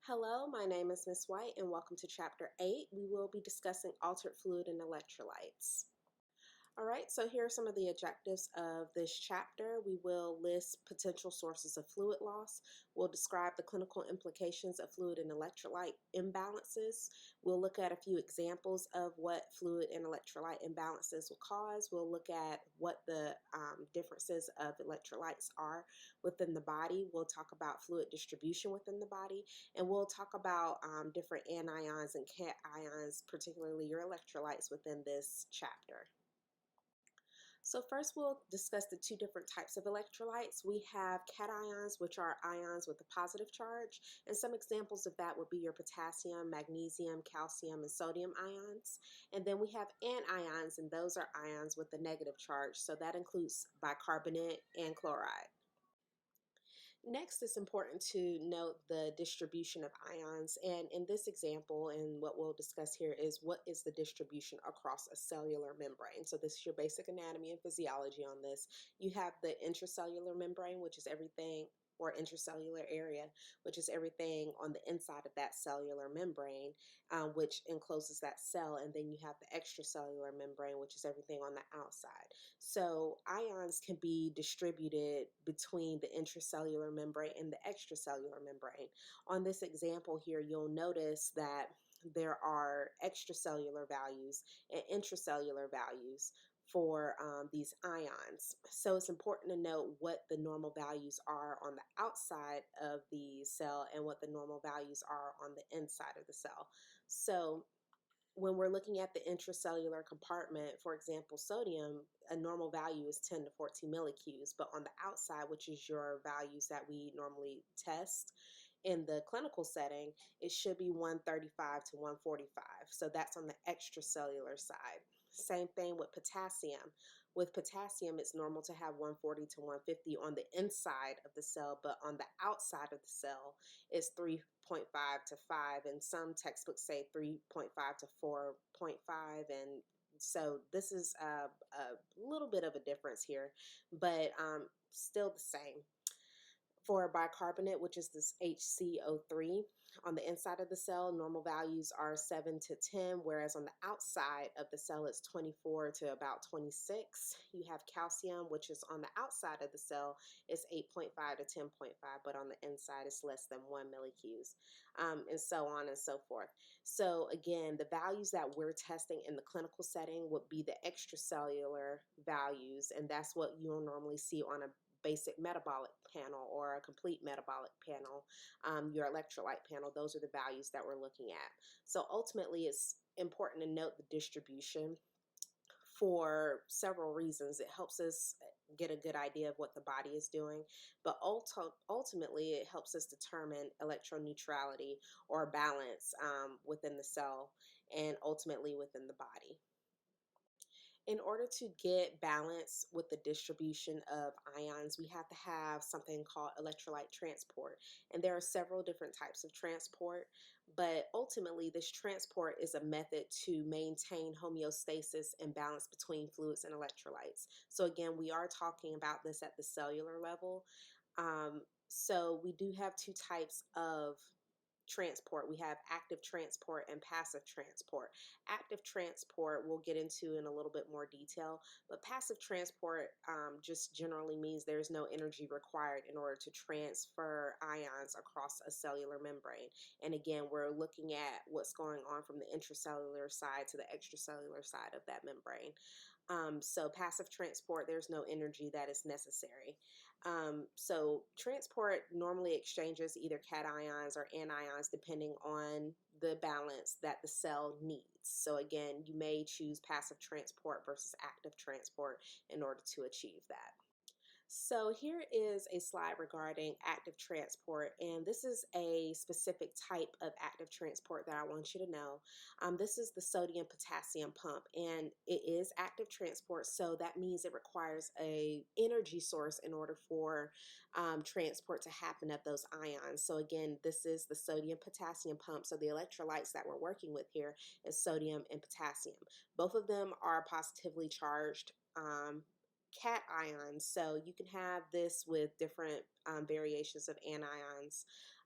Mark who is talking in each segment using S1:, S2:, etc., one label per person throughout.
S1: Hello, my name is Miss White and welcome to Chapter 8. We will be discussing altered fluid and electrolytes. All right, so here are some of the objectives of this chapter. We will list potential sources of fluid loss. We'll describe the clinical implications of fluid and electrolyte imbalances. We'll look at a few examples of what fluid and electrolyte imbalances will cause. We'll look at what the differences of electrolytes are within the body. We'll talk about fluid distribution within the body, and we'll talk about different anions and cations, particularly your electrolytes within this chapter. So first we'll discuss the two different types of electrolytes. We have cations, which are ions with a positive charge, and some examples of that would be your potassium, magnesium, calcium, and sodium ions. And then we have anions, and those are ions with a negative charge, so that includes bicarbonate and chloride. Next, it's important to note the distribution of ions, and in this example, and what we'll discuss here is what is the distribution across a cellular membrane. So this is your basic anatomy and physiology on this. You have the intracellular membrane, which is everything, or intracellular area, which is everything on the inside of that cellular membrane, which encloses that cell, and then you have the extracellular membrane, which is everything on the outside. So ions can be distributed between the intracellular membrane and the extracellular membrane. On this example here, you'll notice that there are extracellular values and intracellular values for these ions. So it's important to note what the normal values are on the outside of the cell and what the normal values are on the inside of the cell. So when we're looking at the intracellular compartment, for example, sodium, a normal value is 10 to 14 millicues, but on the outside, which is your values that we normally test in the clinical setting, it should be 135 to 145. So that's on the extracellular side. Same thing with potassium. With potassium, it's normal to have 140 to 150 on the inside of the cell, but on the outside of the cell, it's 3.5 to 5, and some textbooks say 3.5 to 4.5, and so this is a little bit of a difference here, but still the same. For bicarbonate, which is this HCO3, on the inside of the cell, normal values are 7 to 10, whereas on the outside of the cell, it's 24 to about 26. You have calcium, which is on the outside of the cell, is 8.5 to 10.5, but on the inside, it's less than 1 millicues, and so on and so forth. So again, the values that we're testing in the clinical setting would be the extracellular values, and that's what you'll normally see on a basic metabolic panel or a complete metabolic panel, your electrolyte panel. Those are the values that we're looking at. So ultimately, it's important to note the distribution for several reasons. It helps us get a good idea of what the body is doing, but ultimately it helps us determine electroneutrality or balance within the cell and ultimately within the body. In order to get balance with the distribution of ions, we have to have something called electrolyte transport. And there are several different types of transport, but ultimately this transport is a method to maintain homeostasis and balance between fluids and electrolytes. So again, we are talking about this at the cellular level. So we do have two types of transport. We have active transport and passive transport. Active transport we'll get into in a little bit more detail, but passive transport just generally means there's no energy required in order to transfer ions across a cellular membrane. And again, we're looking at what's going on from the intracellular side to the extracellular side of that membrane. So passive transport, there's no energy that is necessary. So transport normally exchanges either cations or anions depending on the balance that the cell needs. So again, you may choose passive transport versus active transport in order to achieve that. So here is a slide regarding active transport, and this is a specific type of active transport that I want you to know. This is the sodium-potassium pump, and it is active transport, so that means it requires a energy source in order for transport to happen of those ions. So again, this is the sodium-potassium pump, so the electrolytes that we're working with here is sodium and potassium. Both of them are positively charged cations, so you can have this with different variations of anions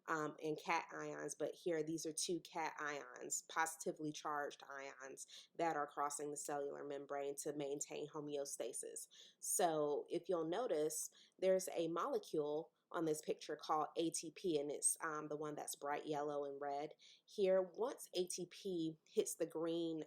S1: and cations, but here these are two cations, positively charged ions that are crossing the cellular membrane to maintain homeostasis. So if you'll notice, there's a molecule on this picture called ATP, and it's the one that's bright yellow and red. Here, once ATP hits the green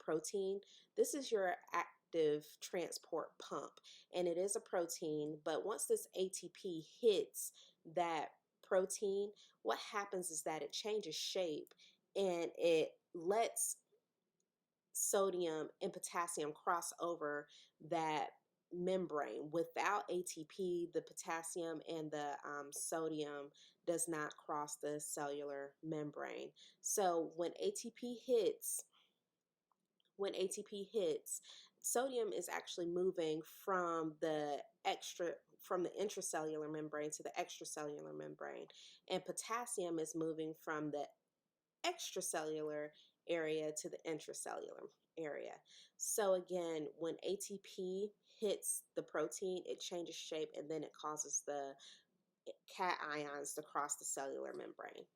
S1: protein, this is your active transport pump, and it is a protein, but once this ATP hits that protein, what happens is that it changes shape and it lets sodium and potassium cross over that membrane. Without ATP, the potassium and the sodium does not cross the cellular membrane. So when ATP hits, sodium is actually moving from the intracellular membrane to the extracellular membrane, and potassium is moving from the extracellular area to the intracellular area. So again, when ATP hits the protein, it changes shape and then it causes the cations to cross the cellular membrane.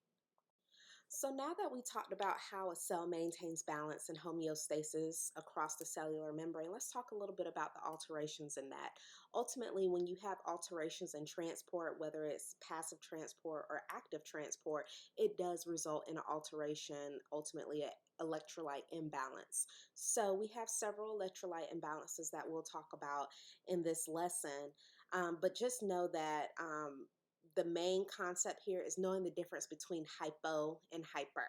S1: So now that we talked about how a cell maintains balance and homeostasis across the cellular membrane, let's talk a little bit about the alterations in that. Ultimately, when you have alterations in transport, whether it's passive transport or active transport, it does result in an alteration, ultimately an electrolyte imbalance. So we have several electrolyte imbalances that we'll talk about in this lesson, but just know that the main concept here is knowing the difference between hypo and hyper.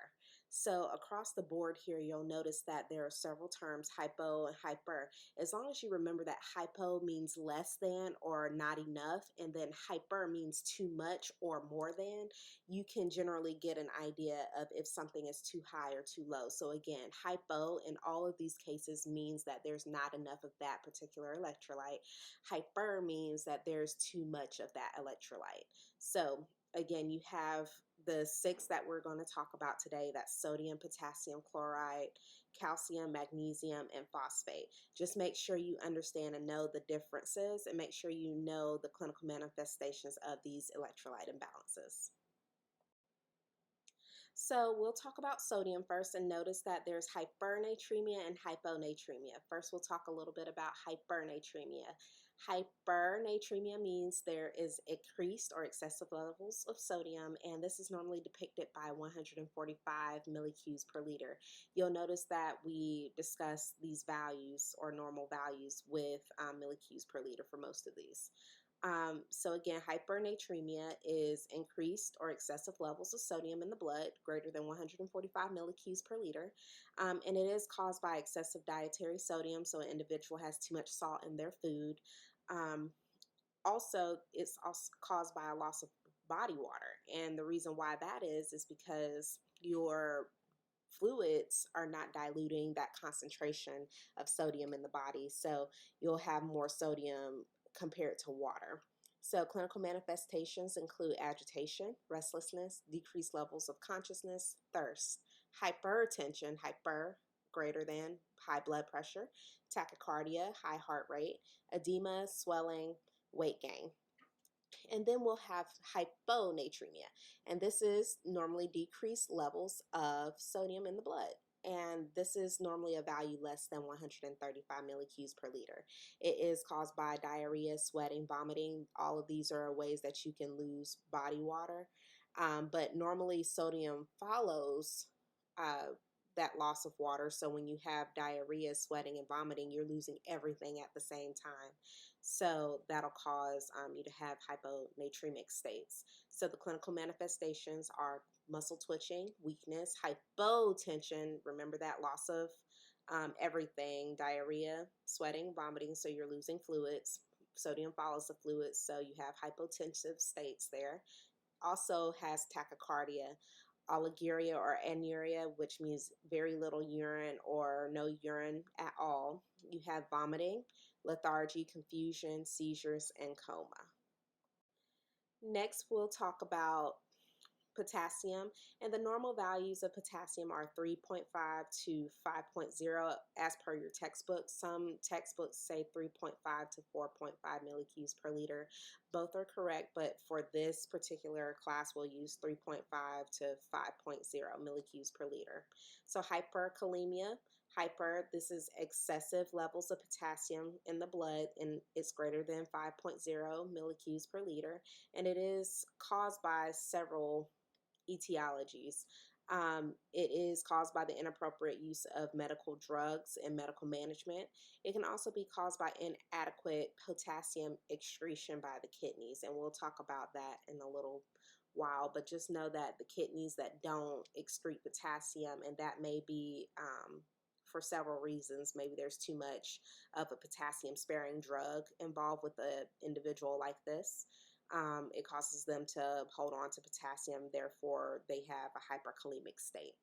S1: So across the board here, you'll notice that there are several terms, hypo and hyper. As long as you remember that hypo means less than or not enough, and then hyper means too much or more than, you can generally get an idea of if something is too high or too low. So again, hypo in all of these cases means that there's not enough of that particular electrolyte. Hyper means that there's too much of that electrolyte. So again, you have the 6 that we're going to talk about today. That's sodium, potassium, chloride, calcium, magnesium, and phosphate. Just make sure you understand and know the differences, and make sure you know the clinical manifestations of these electrolyte imbalances. So we'll talk about sodium first, and notice that there's hypernatremia and hyponatremia. First, we'll talk a little bit about hypernatremia. Hypernatremia means there is increased or excessive levels of sodium, and this is normally depicted by 145 millicues per liter. You'll notice that we discuss these values or normal values with millicues per liter for most of these. So again, hypernatremia is increased or excessive levels of sodium in the blood, greater than 145 millicues per liter, and it is caused by excessive dietary sodium, so an individual has too much salt in their food. Also, it's also caused by a loss of body water, and the reason why that is because your fluids are not diluting that concentration of sodium in the body, so you'll have more sodium compared to water. So clinical manifestations include agitation, restlessness, decreased levels of consciousness, thirst, hypertension, hyper greater than high blood pressure, tachycardia, high heart rate, edema, swelling, weight gain. And then we'll have hyponatremia, and this is normally decreased levels of sodium in the blood. And this is normally a value less than 135 millicues per liter. It is caused by diarrhea, sweating, vomiting. All of these are ways that you can lose body water. But normally sodium follows that loss of water. So when you have diarrhea, sweating, and vomiting, you're losing everything at the same time. So that'll cause you to have hyponatremic states. So the clinical manifestations are muscle twitching, weakness, hypotension, remember that loss of everything, diarrhea, sweating, vomiting, so you're losing fluids. Sodium follows the fluids, so you have hypotensive states there. Also has tachycardia, oliguria or anuria, which means very little urine or no urine at all. You have vomiting, lethargy, confusion, seizures, and coma. Next, we'll talk about potassium, and the normal values of potassium are 3.5 to 5.0 as per your textbook. Some textbooks say 3.5 to 4.5 millicubes per liter. Both are correct, but for this particular class, we'll use 3.5 to 5.0 millicubes per liter. So hyperkalemia. Hyper, this is excessive levels of potassium in the blood, and it's greater than 5.0 millicubes per liter, and it is caused by several etiologies. It is caused by the inappropriate use of medical drugs and medical management. It can also be caused by inadequate potassium excretion by the kidneys, and we'll talk about that in a little while, but just know that the kidneys that don't excrete potassium, and that may be for several reasons. Maybe there's too much of a potassium sparing drug involved with an individual like this. It causes them to hold on to potassium, therefore they have a hyperkalemic state.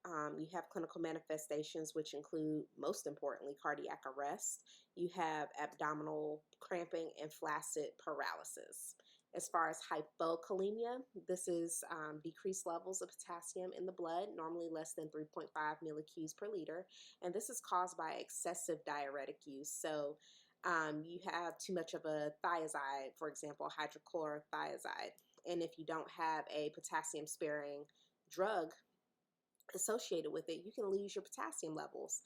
S1: You have clinical manifestations, which include, most importantly, cardiac arrest. You have abdominal cramping and flaccid paralysis. As far as hypokalemia, this is decreased levels of potassium in the blood, normally less than 3.5 millicubes per liter, and this is caused by excessive diuretic use. So you have too much of a thiazide, for example, hydrochlorothiazide, and if you don't have a potassium sparing drug associated with it, you can lose your potassium levels.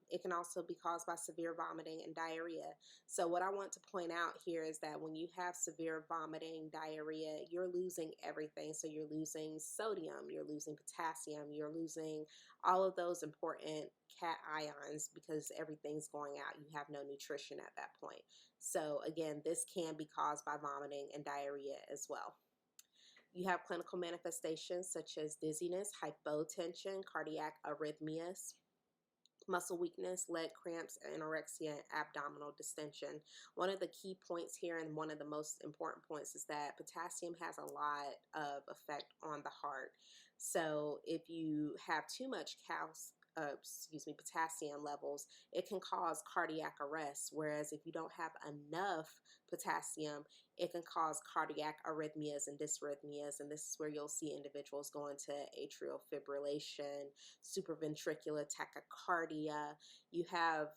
S1: It can also be caused by severe vomiting and diarrhea. So what I want to point out here is that when you have severe vomiting, diarrhea, you're losing everything. So you're losing sodium, you're losing potassium, you're losing all of those important cations because everything's going out. You have no nutrition at that point. So again, this can be caused by vomiting and diarrhea as well. You have clinical manifestations such as dizziness, hypotension, cardiac arrhythmias, muscle weakness, leg cramps, anorexia, and abdominal distension. One of the key points here, and one of the most important points, is that potassium has a lot of effect on the heart. So if you have too much potassium levels, it can cause cardiac arrest, whereas if you don't have enough potassium, it can cause cardiac arrhythmias and dysrhythmias, and this is where you'll see individuals go into atrial fibrillation, supraventricular tachycardia. You have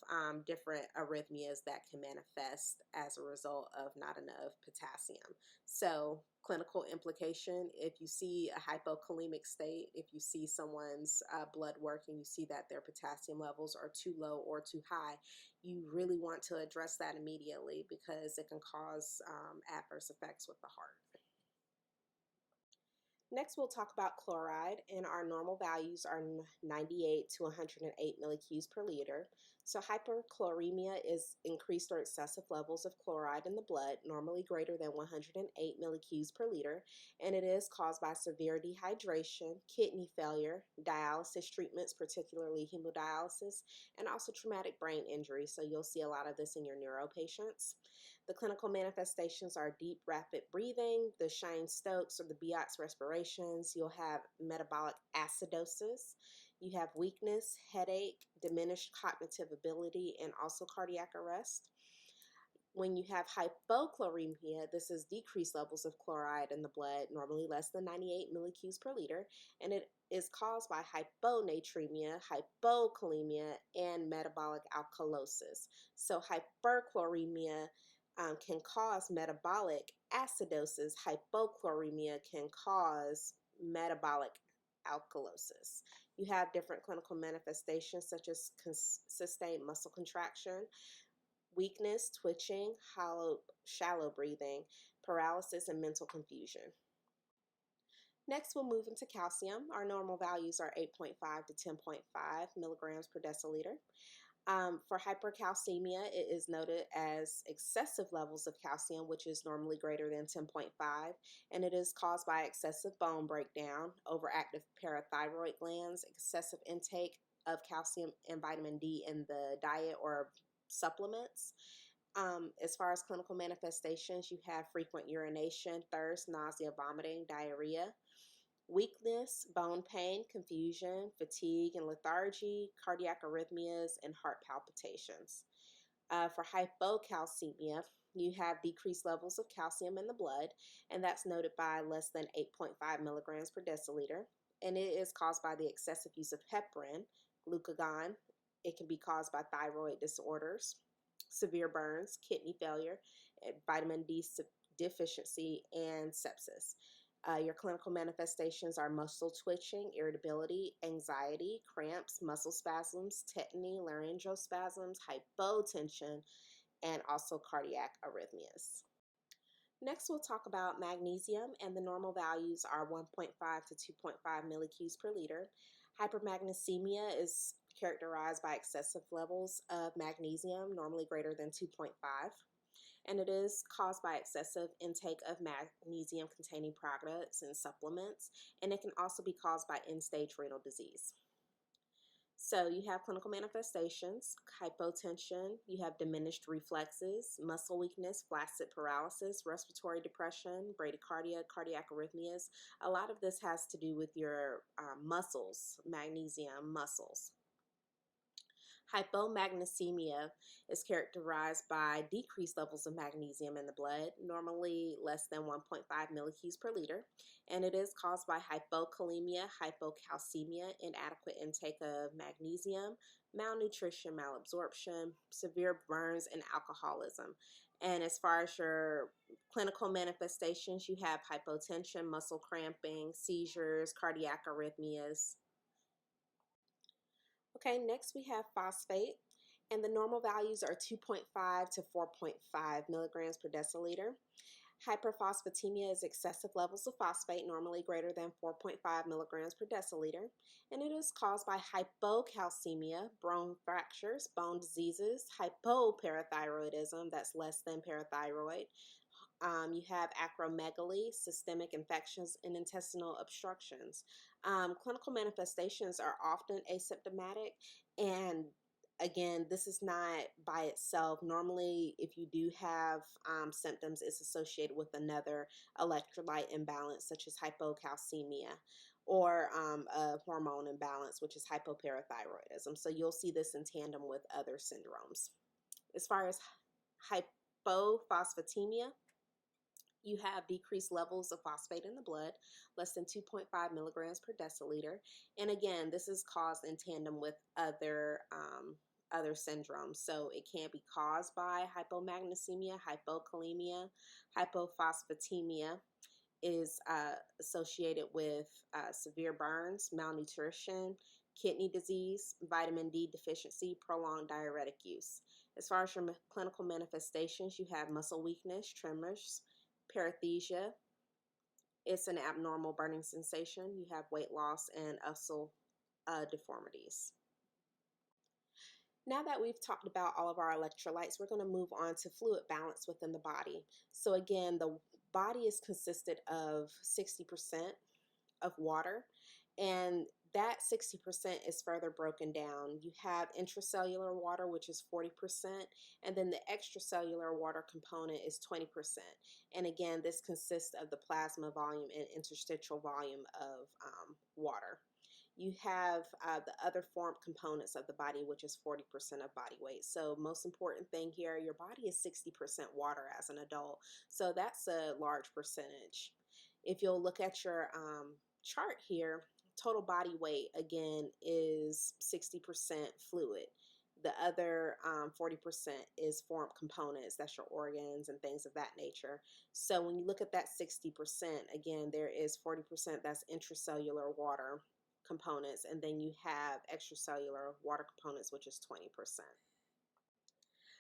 S1: different arrhythmias that can manifest as a result of not enough potassium. So clinical implication, if you see a hypokalemic state, if you see someone's blood work and you see that their potassium levels are too low or too high, you really want to address that immediately because it can cause adverse effects with the heart. Next, we'll talk about chloride, and our normal values are 98 to 108 millicubes per liter. So hyperchloremia is increased or excessive levels of chloride in the blood, normally greater than 108 millicubes per liter, and it is caused by severe dehydration, kidney failure, dialysis treatments, particularly hemodialysis, and also traumatic brain injury. So you'll see a lot of this in your neuro patients. The clinical manifestations are deep, rapid breathing, the Cheyne-Stokes or the Biot's respirations. You'll have metabolic acidosis. You have weakness, headache, diminished cognitive ability, and also cardiac arrest. When you have hypochloremia, this is decreased levels of chloride in the blood, normally less than 98 millicubes per liter, and it is caused by hyponatremia, hypokalemia, and metabolic alkalosis. So hyperchloremia can cause metabolic acidosis. Hypochloremia can cause metabolic alkalosis. You have different clinical manifestations such as sustained muscle contraction, weakness, twitching, shallow breathing, paralysis, and mental confusion. Next, we'll move into calcium. Our normal values are 8.5 to 10.5 milligrams per deciliter. For hypercalcemia, it is noted as excessive levels of calcium, which is normally greater than 10.5, and it is caused by excessive bone breakdown, overactive parathyroid glands, excessive intake of calcium and vitamin D in the diet or supplements. As far as clinical manifestations, you have frequent urination, thirst, nausea, vomiting, diarrhea, weakness, bone pain, confusion, fatigue and lethargy, cardiac arrhythmias, and heart palpitations. For hypocalcemia, You have decreased levels of calcium in the blood, and that's noted by less than 8.5 milligrams per deciliter. And it is caused by the excessive use of heparin, glucagon. It can be caused by thyroid disorders, severe burns, kidney failure, vitamin D deficiency, and sepsis. Your clinical manifestations are muscle twitching, irritability, anxiety, cramps, muscle spasms, tetany, laryngeal spasms, hypotension, and also cardiac arrhythmias. Next, we'll talk about magnesium, and the normal values are 1.5 to 2.5 millicues per liter. Hypermagnesemia is characterized by excessive levels of magnesium, normally greater than 2.5, and it is caused by excessive intake of magnesium-containing products and supplements, and it can also be caused by end-stage renal disease. So you have clinical manifestations: hypotension, you have diminished reflexes, muscle weakness, flaccid paralysis, respiratory depression, bradycardia, cardiac arrhythmias. A lot of this has to do with your muscles, magnesium muscles. Hypomagnesemia is characterized by decreased levels of magnesium in the blood, normally less than 1.5 millicues per liter, and it is caused by hypokalemia, hypocalcemia, inadequate intake of magnesium, malnutrition, malabsorption, severe burns, and alcoholism. And as far as your clinical manifestations, you have hypotension, muscle cramping, seizures, cardiac arrhythmias. Okay, next we have phosphate, and the normal values are 2.5 to 4.5 milligrams per deciliter. Hyperphosphatemia is excessive levels of phosphate, normally greater than 4.5 milligrams per deciliter, and it is caused by hypocalcemia, bone fractures, bone diseases, hypoparathyroidism, that's less than parathyroid. You have acromegaly, systemic infections, and intestinal obstructions. Clinical manifestations are often asymptomatic, and again, this is not by itself. Normally, if you do have symptoms, it's associated with another electrolyte imbalance, such as hypocalcemia, or a hormone imbalance, which is hypoparathyroidism. So you'll see this in tandem with other syndromes. As far as hypophosphatemia, you have decreased levels of phosphate in the blood, less than 2.5 milligrams per deciliter. And again, this is caused in tandem with other syndromes. So it can be caused by hypomagnesemia, hypokalemia. Hypophosphatemia is associated with severe burns, malnutrition, kidney disease, vitamin D deficiency, prolonged diuretic use. As far as your clinical manifestations, you have muscle weakness, tremors, paresthesia. It's an abnormal burning sensation. You have weight loss and muscle deformities. Now that we've talked about all of our electrolytes, we're going to move on to fluid balance within the body. So again, the body is consisted of 60% of water, and that 60% is further broken down. You have intracellular water, which is 40%, and then the extracellular water component is 20%. And again, this consists of the plasma volume and interstitial volume of water. You have the other formed components of the body, which is 40% of body weight. So most important thing here, your body is 60% water as an adult. So that's a large percentage. If you'll look at your chart here, total body weight, again, is 60% fluid. The other 40% is formed components. That's your organs and things of that nature. So when you look at that 60%, again, there is 40% that's intracellular water components, and then you have extracellular water components, which is 20%.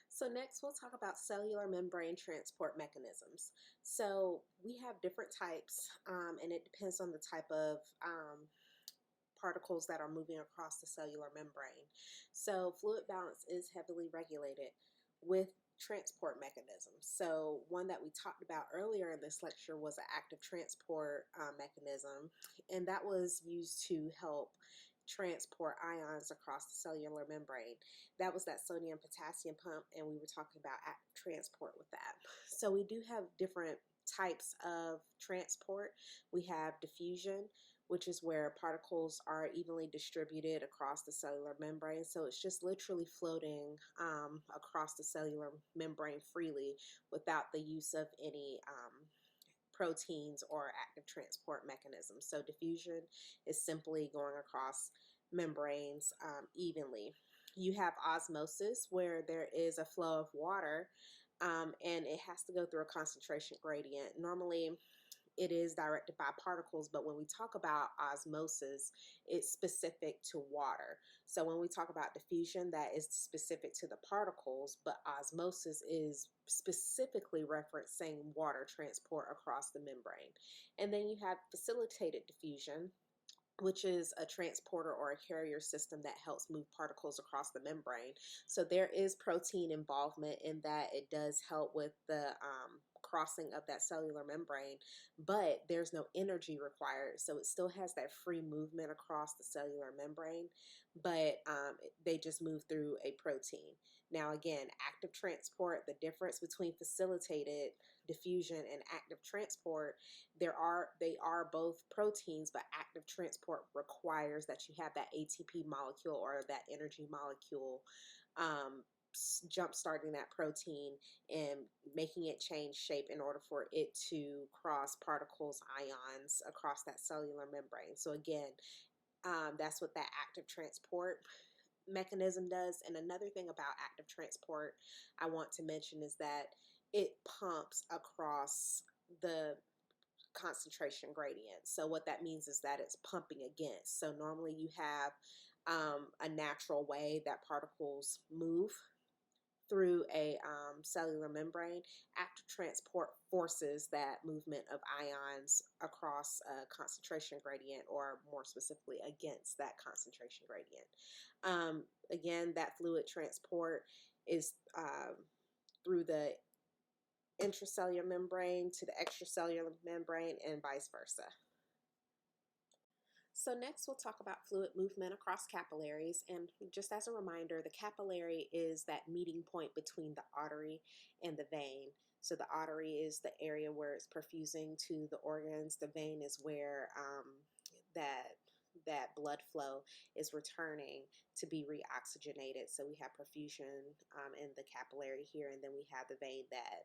S1: So next we'll talk about cellular membrane transport mechanisms. So we have different types, and it depends on the type of particles that are moving across the cellular membrane. So fluid balance is heavily regulated with transport mechanisms. So one that we talked about earlier in this lecture was an active transport mechanism, and that was used to help transport ions across the cellular membrane. That was that sodium-potassium pump, and we were talking about active transport with that. So we do have different types of transport. We have diffusion, which is where particles are evenly distributed across the cellular membrane. So it's just literally floating across the cellular membrane freely without the use of any proteins or active transport mechanisms. So diffusion is simply going across membranes evenly. You have osmosis, where there is a flow of water and it has to go through a concentration gradient. Normally, it is directed by particles, but when we talk about osmosis, it's specific to water. So when we talk about diffusion, that is specific to the particles, but osmosis is specifically referencing water transport across the membrane. And then you have facilitated diffusion, which is a transporter or a carrier system that helps move particles across the membrane. So there is protein involvement in that. It does help with the crossing of that cellular membrane, but there's no energy required. So it still has that free movement across the cellular membrane, but they just move through a protein. Now, again, active transport, the difference between facilitated diffusion and active transport, they are both proteins, but active transport requires that you have that ATP molecule or that energy molecule jump starting that protein and making it change shape in order for it to cross particles, ions across that cellular membrane. So again, that's what that active transport mechanism does. And another thing about active transport I want to mention is that it pumps across the concentration gradient. So what that means is that it's pumping against. So normally you have a natural way that particles move through a cellular membrane. Active transport forces that movement of ions across a concentration gradient, or more specifically against that concentration gradient. Again, that fluid transport is through the intracellular membrane to the extracellular membrane and vice versa. So next we'll talk about fluid movement across capillaries, and just as a reminder, the capillary is that meeting point between the artery and the vein. So the artery is the area where it's perfusing to the organs. The vein is where that blood flow is returning to be reoxygenated. So we have perfusion in the capillary here, and then we have the vein that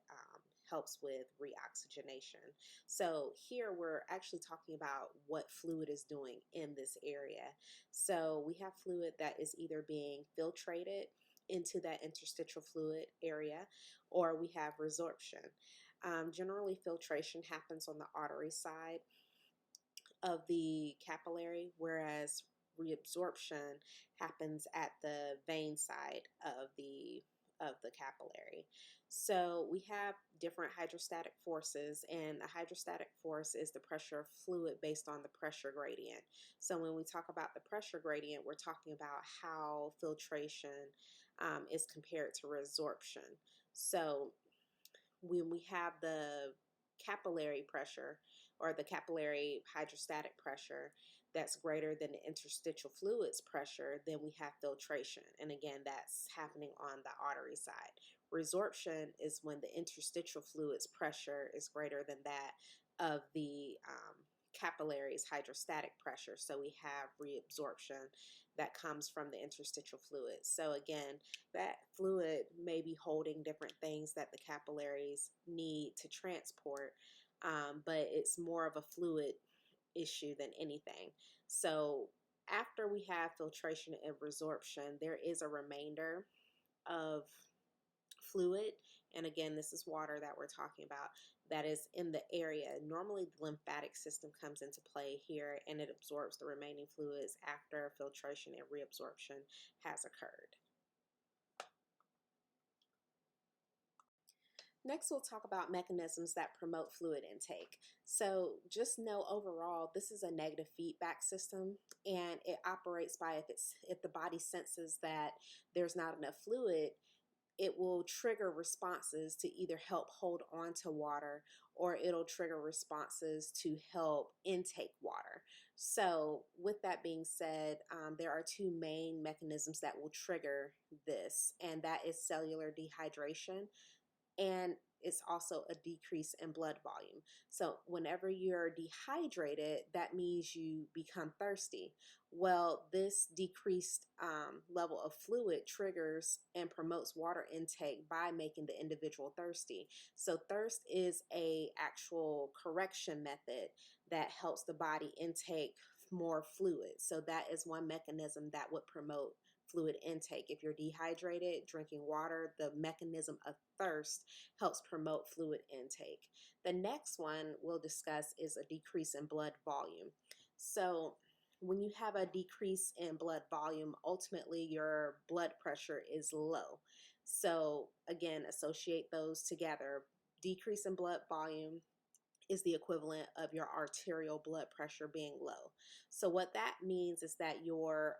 S1: helps with reoxygenation. So here we're actually talking about what fluid is doing in this area. So we have fluid that is either being filtrated into that interstitial fluid area, or we have resorption. Generally, filtration happens on the artery side of the capillary, whereas reabsorption happens at the vein side of the capillary. So we have different hydrostatic forces, and a hydrostatic force is the pressure of fluid based on the pressure gradient. So when we talk about the pressure gradient, we're talking about how filtration is compared to resorption. So when we have the capillary pressure, or the capillary hydrostatic pressure, that's greater than the interstitial fluids pressure, then we have filtration. And again, that's happening on the artery side. Resorption is when the interstitial fluids pressure is greater than that of the capillaries hydrostatic pressure. So we have reabsorption that comes from the interstitial fluids. So again, that fluid may be holding different things that the capillaries need to transport, but it's more of a fluid issue than anything. So after we have filtration and resorption, there is a remainder of fluid. And again, this is water that we're talking about, that is in the area. Normally, the lymphatic system comes into play here, and it absorbs the remaining fluids after filtration and reabsorption has occurred. Next, we'll talk about mechanisms that promote fluid intake. So just know overall, this is a negative feedback system, and it operates by if the body senses that there's not enough fluid, it will trigger responses to either help hold on to water, or it'll trigger responses to help intake water. So with that being said, there are two main mechanisms that will trigger this, and that is cellular dehydration and it's also a decrease in blood volume. So whenever you're dehydrated, that means you become thirsty. Well, this decreased level of fluid triggers and promotes water intake by making the individual thirsty. So thirst is a actual correction method that helps the body intake more fluid. So that is one mechanism that would promote fluid intake. If you're dehydrated, drinking water, the mechanism of thirst helps promote fluid intake. The next one we'll discuss is a decrease in blood volume. So when you have a decrease in blood volume, ultimately your blood pressure is low. So again, associate those together. Decrease in blood volume is the equivalent of your arterial blood pressure being low. So what that means is that your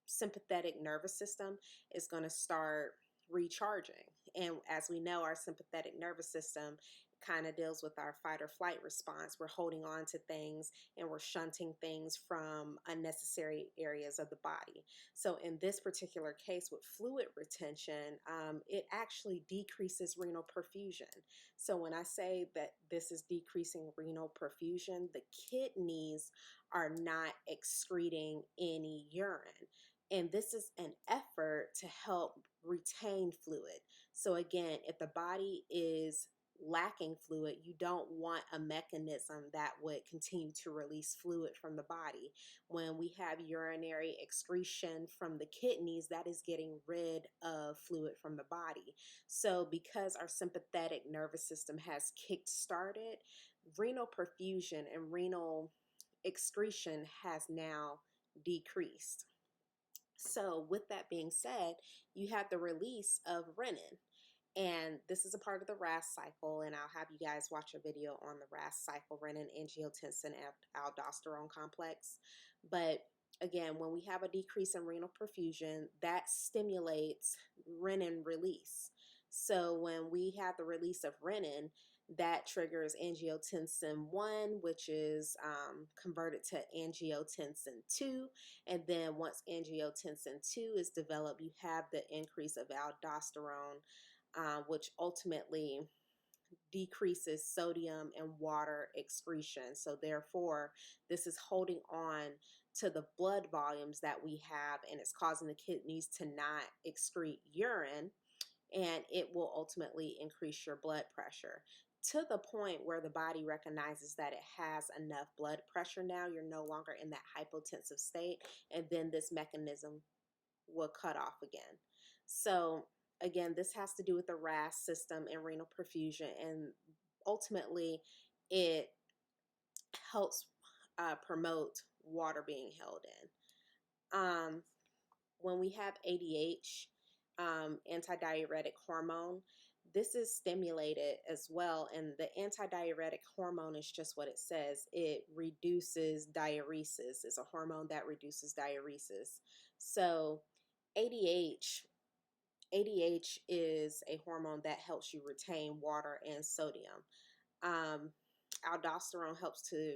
S1: sympathetic nervous system is going to start recharging. And as we know, our sympathetic nervous system kind of deals with our fight or flight response. We're holding on to things and we're shunting things from unnecessary areas of the body. So in this particular case with fluid retention, it actually decreases renal perfusion. So when I say that this is decreasing renal perfusion, the kidneys are not excreting any urine. And this is an effort to help retain fluid. So again, if the body is lacking fluid, you don't want a mechanism that would continue to release fluid from the body. When we have urinary excretion from the kidneys, that is getting rid of fluid from the body. So because our sympathetic nervous system has kick-started, renal perfusion and renal excretion has now decreased. So with that being said, you have the release of renin. And this is a part of the RAS cycle, and I'll have you guys watch a video on the RAS cycle, renin, angiotensin, aldosterone complex. But again, when we have a decrease in renal perfusion, that stimulates renin release. So when we have the release of renin, that triggers angiotensin 1, which is converted to angiotensin 2. And then once angiotensin 2 is developed, you have the increase of aldosterone, which ultimately decreases sodium and water excretion. So therefore, this is holding on to the blood volumes that we have, and it's causing the kidneys to not excrete urine, and it will ultimately increase your blood pressure to the point where the body recognizes that it has enough blood pressure now. You're no longer in that hypotensive state, and then this mechanism will cut off again. So again, this has to do with the RAS system and renal perfusion, and ultimately it helps promote water being held in. When we have ADH, antidiuretic hormone, this is stimulated as well, and the antidiuretic hormone is just what it says. It reduces diuresis. It's a hormone that reduces diuresis. So ADH is a hormone that helps you retain water and sodium. Aldosterone helps to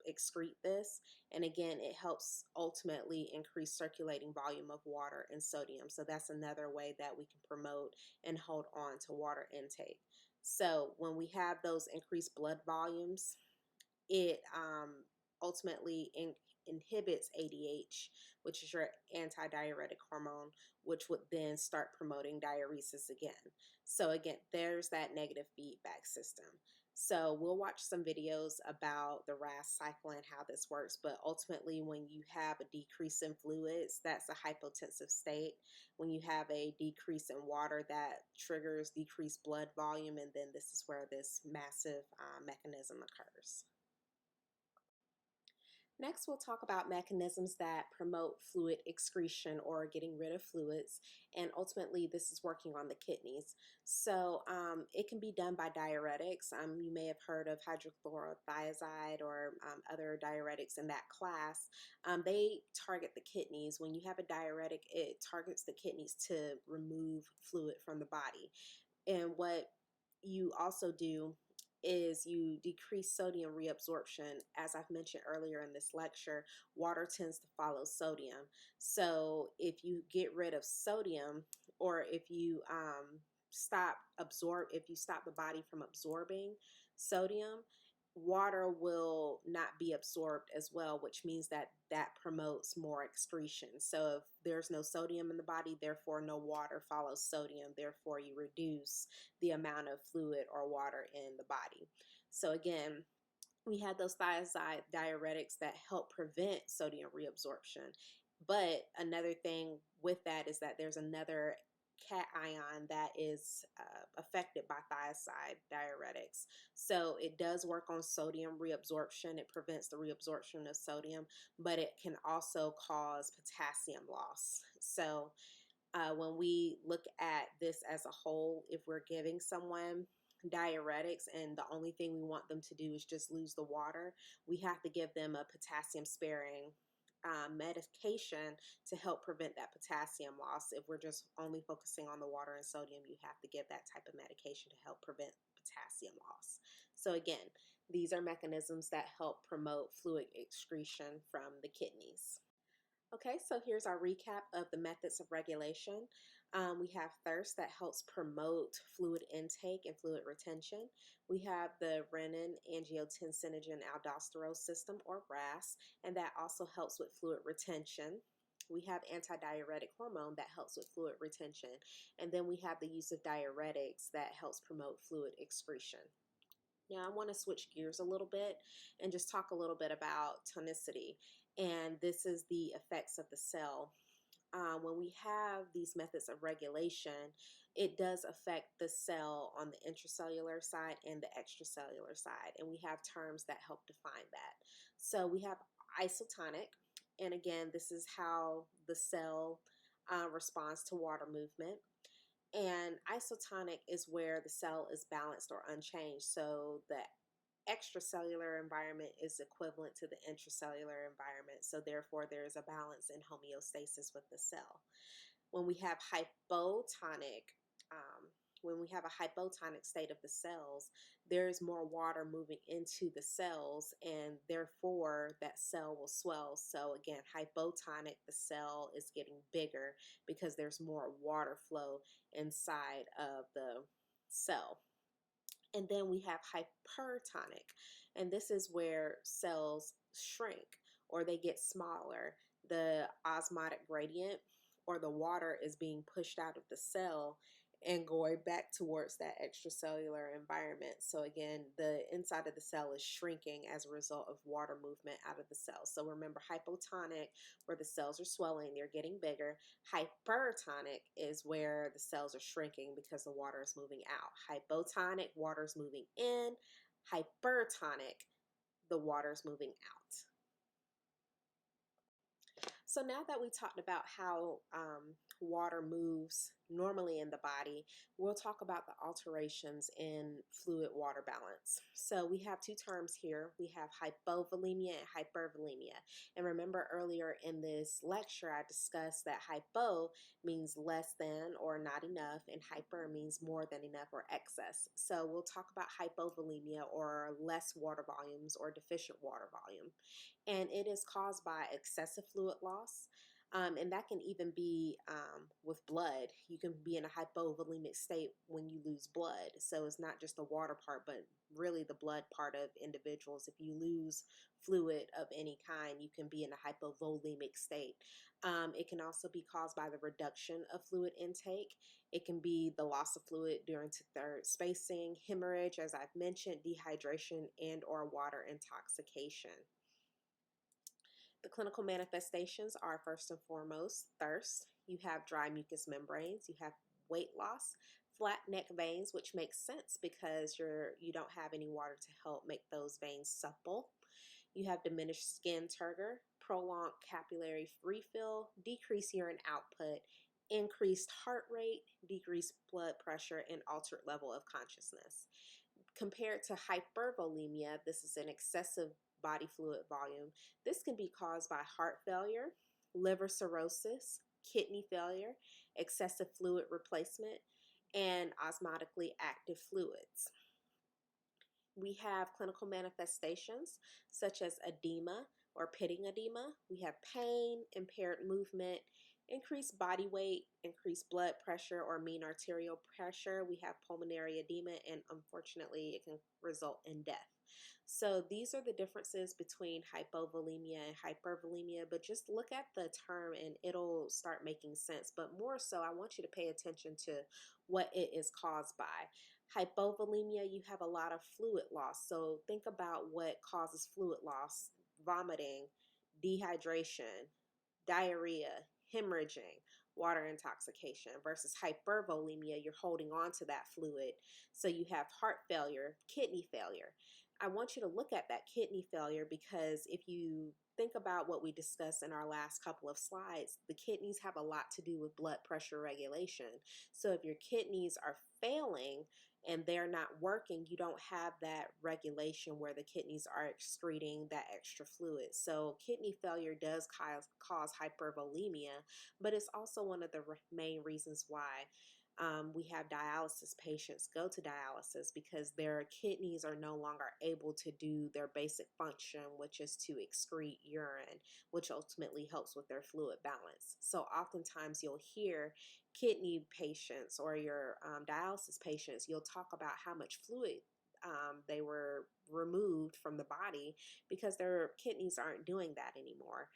S1: excrete this, and again, it helps ultimately increase circulating volume of water and sodium. So that's another way that we can promote and hold on to water intake. So when we have those increased blood volumes, it ultimately inhibits ADH, which is your antidiuretic hormone, which would then start promoting diuresis again. So again, there's that negative feedback system. So we'll watch some videos about the RAS cycle and how this works, but ultimately when you have a decrease in fluids, that's a hypotensive state. When you have a decrease in water, that triggers decreased blood volume, and then this is where this massive mechanism occurs. Next, we'll talk about mechanisms that promote fluid excretion or getting rid of fluids, and ultimately this is working on the kidneys. So it can be done by diuretics. You may have heard of hydrochlorothiazide or other diuretics in that class. They target the kidneys. When you have a diuretic, it targets the kidneys to remove fluid from the body. And what you also do is you decrease sodium reabsorption. As I've mentioned earlier in this lecture, water tends to follow sodium. So if you get rid of sodium, or if you if you stop the body from absorbing sodium, water will not be absorbed as well, which means that promotes more excretion. So if there's no sodium in the body, therefore no water follows sodium, therefore you reduce the amount of fluid or water in the body. So again, we had those thiazide diuretics that help prevent sodium reabsorption. But another thing with that is that there's another cation that is affected by thiazide diuretics. So it does work on sodium reabsorption. It prevents the reabsorption of sodium, but it can also cause potassium loss. So when we look at this as a whole, if we're giving someone diuretics and the only thing we want them to do is just lose the water, we have to give them a potassium sparing medication to help prevent that potassium loss. If we're just only focusing on the water and sodium, you have to give that type of medication to help prevent potassium loss. So again, these are mechanisms that help promote fluid excretion from the kidneys. Okay, so here's our recap of the methods of regulation. We have thirst that helps promote fluid intake and fluid retention. We have the renin-angiotensinogen-aldosterone system, or RAS, and that also helps with fluid retention. We have antidiuretic hormone that helps with fluid retention. And then we have the use of diuretics that helps promote fluid excretion. Now, I want to switch gears a little bit and just talk a little bit about tonicity. And this is the effects of the cell. When we have these methods of regulation, it does affect the cell on the intracellular side and the extracellular side. And we have terms that help define that. So we have isotonic. And again, this is how the cell responds to water movement. And isotonic is where the cell is balanced or unchanged. So the extracellular environment is equivalent to the intracellular environment. So therefore, there is a balance and homeostasis with the cell. When we have hypotonic, state of the cells, there is more water moving into the cells, and therefore that cell will swell. So again, hypotonic, the cell is getting bigger because there's more water flow inside of the cell. And then we have hypertonic, and this is where cells shrink or they get smaller. The osmotic gradient, or the water, is being pushed out of the cell and going back towards that extracellular environment. So again, the inside of the cell is shrinking as a result of water movement out of the cell. So remember, hypotonic, where the cells are swelling, they're getting bigger. Hypertonic is where the cells are shrinking because the water is moving out. Hypotonic, water is moving in. Hypertonic, the water is moving out. So now that we talked about how water moves normally in the body, we'll talk about the alterations in fluid water balance. So we have two terms here. We have hypovolemia and hypervolemia. And remember, earlier in this lecture, I discussed that hypo means less than or not enough, and hyper means more than enough or excess. So we'll talk about hypovolemia, or less water volumes or deficient water volume. And it is caused by excessive fluid loss. And that can even be with blood. You can be in a hypovolemic state when you lose blood. So it's not just the water part, but really the blood part of individuals. If you lose fluid of any kind, you can be in a hypovolemic state. It can also be caused by the reduction of fluid intake. It can be the loss of fluid during third spacing, hemorrhage, as I've mentioned, dehydration, and or water intoxication. The clinical manifestations are, first and foremost, thirst. You have dry mucous membranes. You have weight loss, flat neck veins, which makes sense because you don't have any water to help make those veins supple. You have diminished skin turgor, prolonged capillary refill, decreased urine output, increased heart rate, decreased blood pressure, and altered level of consciousness. Compared to hypervolemia, this is an excessive body fluid volume. This can be caused by heart failure, liver cirrhosis, kidney failure, excessive fluid replacement, and osmotically active fluids. We have clinical manifestations such as edema or pitting edema. We have pain, impaired movement, Increased body weight, increased blood pressure or mean arterial pressure. We have pulmonary edema, and unfortunately, it can result in death. So these are the differences between hypovolemia and hypervolemia, but just look at the term and it'll start making sense. But more so, I want you to pay attention to what it is caused by. Hypovolemia, you have a lot of fluid loss. So think about what causes fluid loss: vomiting, dehydration, diarrhea, hemorrhaging, water intoxication. Versus hypervolemia, you're holding on to that fluid. So you have heart failure, kidney failure. I want you to look at that kidney failure because if you think about what we discussed in our last couple of slides, the kidneys have a lot to do with blood pressure regulation. So if your kidneys are failing and they're not working, you don't have that regulation where the kidneys are excreting that extra fluid. So kidney failure does cause hypervolemia, but it's also one of the main reasons why we have dialysis patients go to dialysis, because their kidneys are no longer able to do their basic function, which is to excrete urine, which ultimately helps with their fluid balance. So oftentimes you'll hear kidney patients or your dialysis patients, you'll talk about how much fluid they were removed from the body because their kidneys aren't doing that anymore.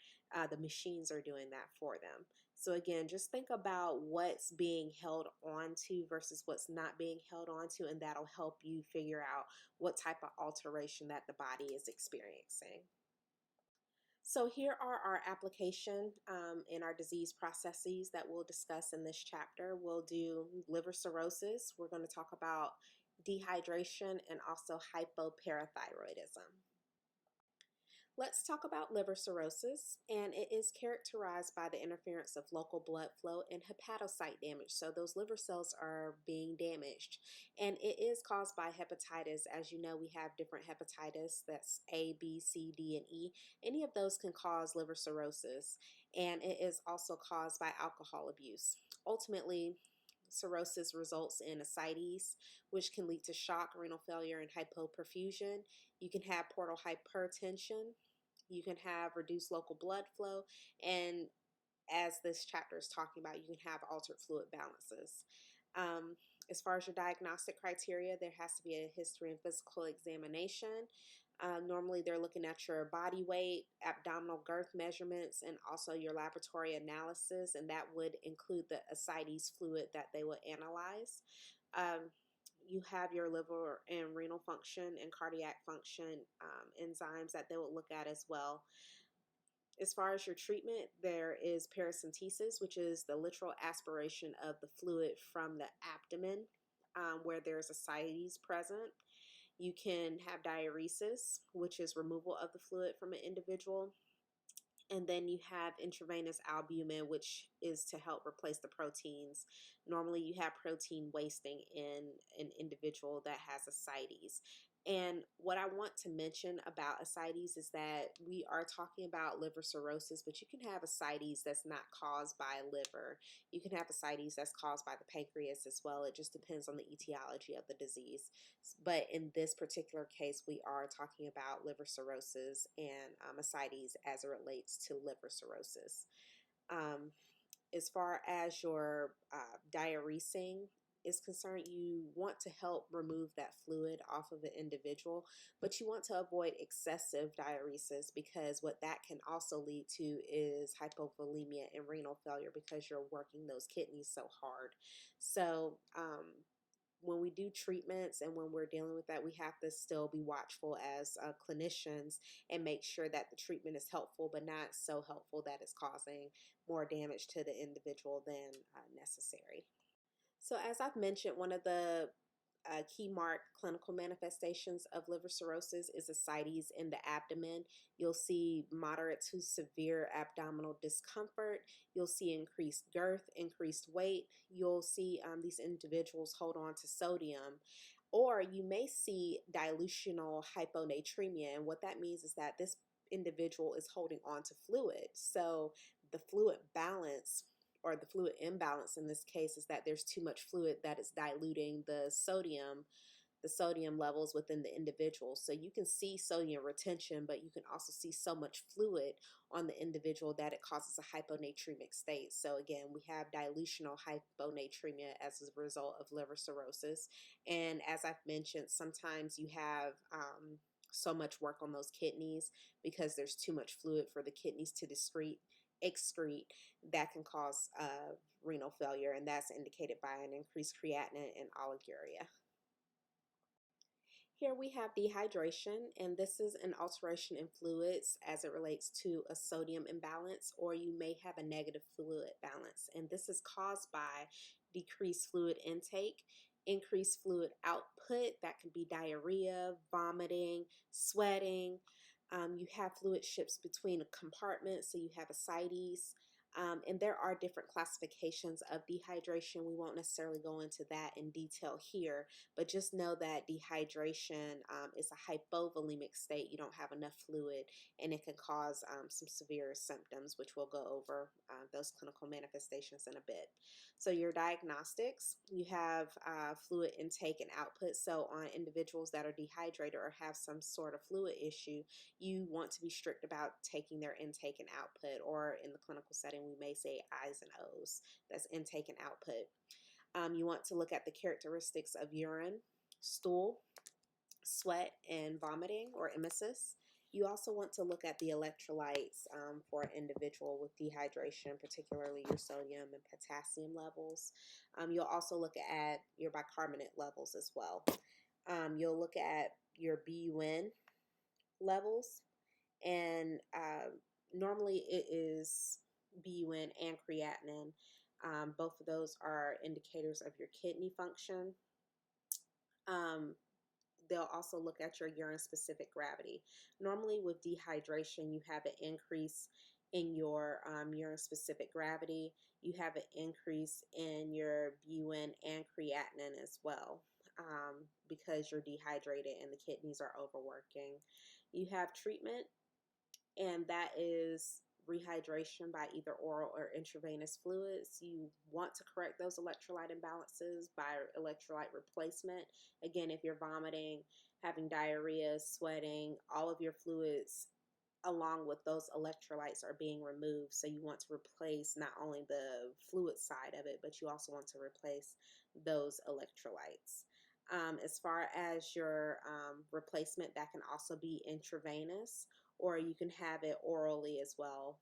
S1: The machines are doing that for them. So again, just think about what's being held on to versus what's not being held on to, and that'll help you figure out what type of alteration that the body is experiencing. So here are our application and our disease processes that we'll discuss in this chapter. We'll do liver cirrhosis. We're going to talk about dehydration and also hypoparathyroidism. Let's talk about liver cirrhosis, and it is characterized by the interference of local blood flow and hepatocyte damage. So those liver cells are being damaged, and it is caused by hepatitis. As you know, we have different hepatitis, that's A, B, C, D, and E. Any of those can cause liver cirrhosis, and it is also caused by alcohol abuse. Ultimately, cirrhosis results in ascites, which can lead to shock, renal failure, and hypoperfusion. You can have portal hypertension. You can have reduced local blood flow. And as this chapter is talking about, you can have altered fluid balances. As far as your diagnostic criteria, there has to be a history and physical examination. Normally, they're looking at your body weight, abdominal girth measurements, and also your laboratory analysis, and that would include the ascites fluid that they will analyze. You have your liver and renal function and cardiac function enzymes that they will look at as well. As far as your treatment, there is paracentesis, which is the literal aspiration of the fluid from the abdomen where there's ascites present. You can have diuresis, which is removal of the fluid from an individual. And then you have intravenous albumin, which is to help replace the proteins. Normally, you have protein wasting in an individual that has ascites. And what I want to mention about ascites is that we are talking about liver cirrhosis, but you can have ascites that's not caused by liver. You can have ascites that's caused by the pancreas as well. It just depends on the etiology of the disease. But in this particular case, we are talking about liver cirrhosis and ascites as it relates to liver cirrhosis. As far as your diuresing is concerned, you want to help remove that fluid off of the individual, but you want to avoid excessive diuresis, because what that can also lead to is hypovolemia and renal failure because you're working those kidneys so hard. So when we do treatments and when we're dealing with that, we have to still be watchful as clinicians and make sure that the treatment is helpful, but not so helpful that it's causing more damage to the individual than necessary. So as I've mentioned, one of the key marked clinical manifestations of liver cirrhosis is ascites in the abdomen. You'll see moderate to severe abdominal discomfort. You'll see increased girth, increased weight. You'll see these individuals hold on to sodium. Or you may see dilutional hyponatremia. And what that means is that this individual is holding on to fluid. So the fluid balance, or the fluid imbalance in this case, is that there's too much fluid that is diluting the sodium the sodium levels within the individual. So you can see sodium retention, but you can also see so much fluid on the individual that it causes a hyponatremic state. So again, we have dilutional hyponatremia as a result of liver cirrhosis. And as I've mentioned, sometimes you have so much work on those kidneys because there's too much fluid for the kidneys to excrete that can cause renal failure, and that's indicated by an increased creatinine and oliguria. Here we have dehydration, and this is an alteration in fluids as it relates to a sodium imbalance, or you may have a negative fluid balance. And this is caused by decreased fluid intake, increased fluid output. That can be diarrhea, vomiting, sweating. You have fluid ships between a compartment, so you have ascites. And there are different classifications of dehydration. We won't necessarily go into that in detail here, but just know that dehydration is a hypovolemic state. You don't have enough fluid, and it can cause some severe symptoms, which we'll go over those clinical manifestations in a bit. So your diagnostics, you have fluid intake and output. So on individuals that are dehydrated or have some sort of fluid issue, you want to be strict about taking their intake and output, or in the clinical setting, we may say I's and O's. That's intake and output. You want to look at the characteristics of urine, stool, sweat, and vomiting or emesis. You also want to look at the electrolytes for an individual with dehydration, particularly your sodium and potassium levels. You'll also look at your bicarbonate levels as well. You'll look at your BUN levels, and normally it is BUN and creatinine. Both of those are indicators of your kidney function. They'll also look at your urine-specific gravity. Normally with dehydration, you have an increase in your urine-specific gravity. You have an increase in your BUN and creatinine as well because you're dehydrated and the kidneys are overworking. You have treatment, and that is rehydration by either oral or intravenous fluids. You want to correct those electrolyte imbalances by electrolyte replacement. Again, if you're vomiting, having diarrhea, sweating, all of your fluids along with those electrolytes are being removed. So you want to replace not only the fluid side of it, but you also want to replace those electrolytes. As far as your replacement, that can also be intravenous, or you can have it orally as well.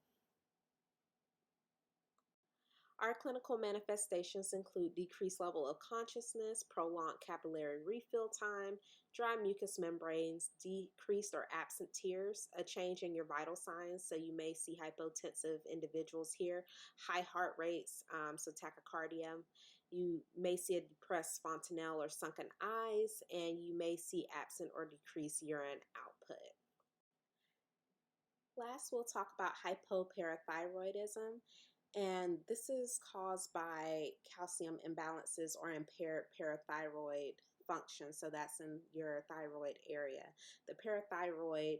S1: Our clinical manifestations include decreased level of consciousness, prolonged capillary refill time, dry mucous membranes, decreased or absent tears, a change in your vital signs. So you may see hypotensive individuals here, high heart rates, so tachycardia. You may see a depressed fontanelle or sunken eyes, and you may see absent or decreased urine output. Last, we'll talk about hypoparathyroidism, and this is caused by calcium imbalances or impaired parathyroid function. So that's in your thyroid area. The parathyroid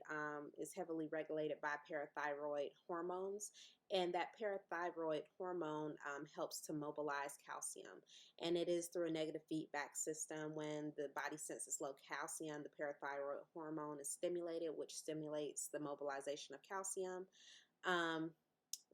S1: is heavily regulated by parathyroid hormones, and that parathyroid hormone helps to mobilize calcium. And it is through a negative feedback system. When the body senses low calcium, the parathyroid hormone is stimulated, which stimulates the mobilization of calcium.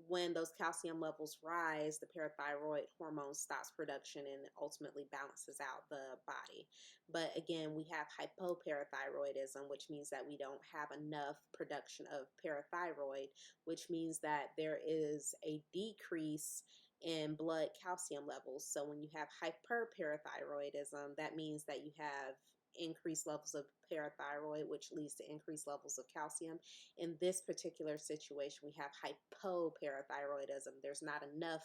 S1: When those calcium levels rise, the parathyroid hormone stops production and ultimately balances out the body. But again, we have hypoparathyroidism, which means that we don't have enough production of parathyroid, which means that there is a decrease in blood calcium levels. So when you have hyperparathyroidism, that means that you have increased levels of parathyroid, which leads to increased levels of calcium. In this particular situation, we have hypoparathyroidism. There's not enough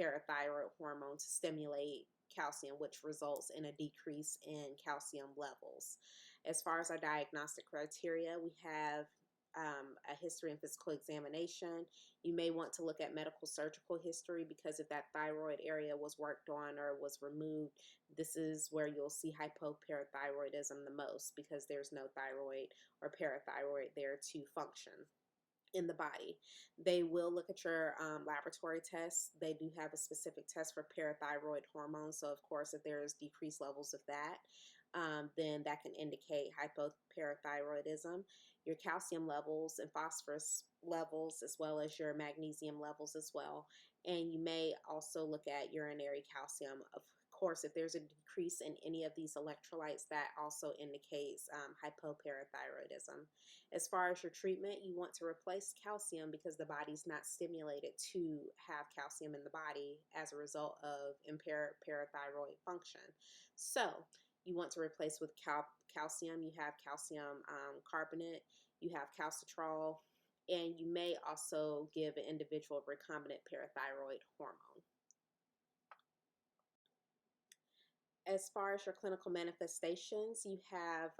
S1: parathyroid hormone to stimulate calcium, which results in a decrease in calcium levels. As far as our diagnostic criteria, we have a history and physical examination. You may want to look at medical surgical history, because if that thyroid area was worked on or was removed, this is where you'll see hypoparathyroidism the most, because there's no thyroid or parathyroid there to function in the body. They will look at your laboratory tests. They do have a specific test for parathyroid hormones. So of course, if there's decreased levels of that, then that can indicate hypoparathyroidism. Your calcium levels and phosphorus levels, as well as your magnesium levels as well. And you may also look at urinary calcium. Of course, if there's a decrease in any of these electrolytes, that also indicates hypoparathyroidism. As far as your treatment, you want to replace calcium because the body's not stimulated to have calcium in the body as a result of impaired parathyroid function. So you want to replace with calcium. You have calcium carbonate, you have calcitrol, and you may also give an individual recombinant parathyroid hormone. As far as your clinical manifestations, you have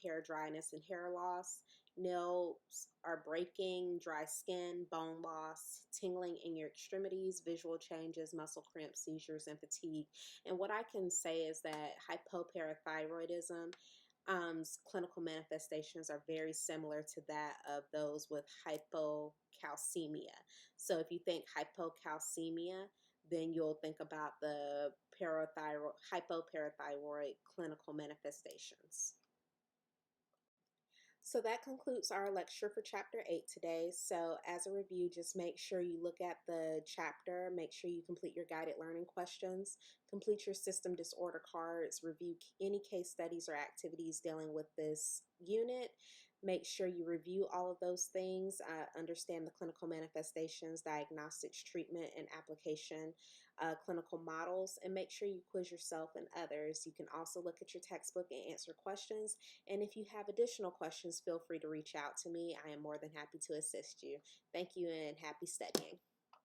S1: hair dryness and hair loss, nails are breaking, dry skin, bone loss, tingling in your extremities, visual changes, muscle cramps, seizures, and fatigue. And what I can say is that hypoparathyroidism clinical manifestations are very similar to that of those with hypocalcemia. So if you think hypocalcemia, then you'll think about the hypoparathyroid clinical manifestations. So that concludes our lecture for Chapter 8 today. So as a review, just make sure you look at the chapter, make sure you complete your guided learning questions, complete your system disorder cards, review any case studies or activities dealing with this unit. Make sure you review all of those things, understand the clinical manifestations, diagnostics, treatment, and application clinical models, and make sure you quiz yourself and others. You can also look at your textbook and answer questions. And if you have additional questions, feel free to reach out to me. I am more than happy to assist you. Thank you and happy studying.